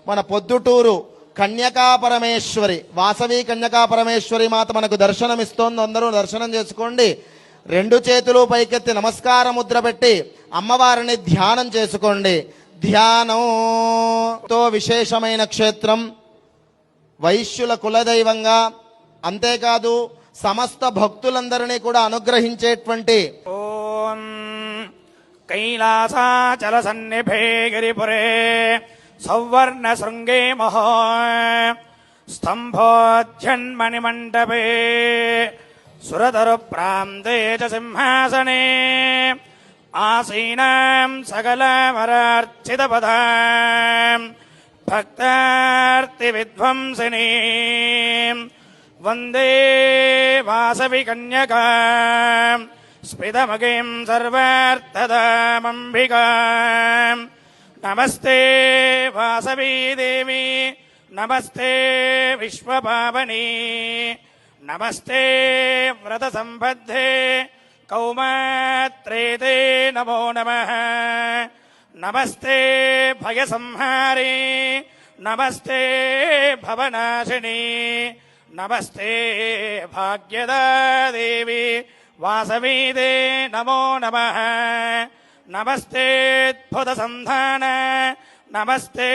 మన పొద్దుటూరు కన్యకా పరమేశ్వరి, వాసవి కన్యకా పరమేశ్వరి మాత మనకు దర్శనమిస్తోంది. అందరూ దర్శనం చేసుకోండి. రెండు చేతులు పైకెత్తి నమస్కార ముద్ర పెట్టి అమ్మవారిని ధ్యానం చేసుకోండి. ధ్యానంతో విశేషమైన క్షేత్రం, వైశ్యుల కులదైవంగా, అంతేకాదు సమస్త భక్తులందరినీ కూడా అనుగ్రహించేటువంటి ఓం కైలాసాచల సన్నిభే గిరిపురే సౌవర్ణ శృంగే మహో స్తంభోధ్యన్మణి మండపే సురధరు ప్రాంతే చ సింహాసనే ఆసీనాం సకలమరార్చిత పదాం భక్తార్తి విధ్వంసినీ వందే వాసవి కన్యకా స్మితమగీం సర్వార్థదామంబికా నమస్తే వాసవీ దేవి నమస్తే విశ్వపావని నమస్తే వ్రత సంబద్ధే కౌమాత్రేతే నమో నమః నమస్తే భయ సంహారి నమస్తే భవనాశిని నమస్తే భాగ్యదా దేవి వాసవీదే నమో నమః నమస్తే అద్భుత సంధాన నమస్తే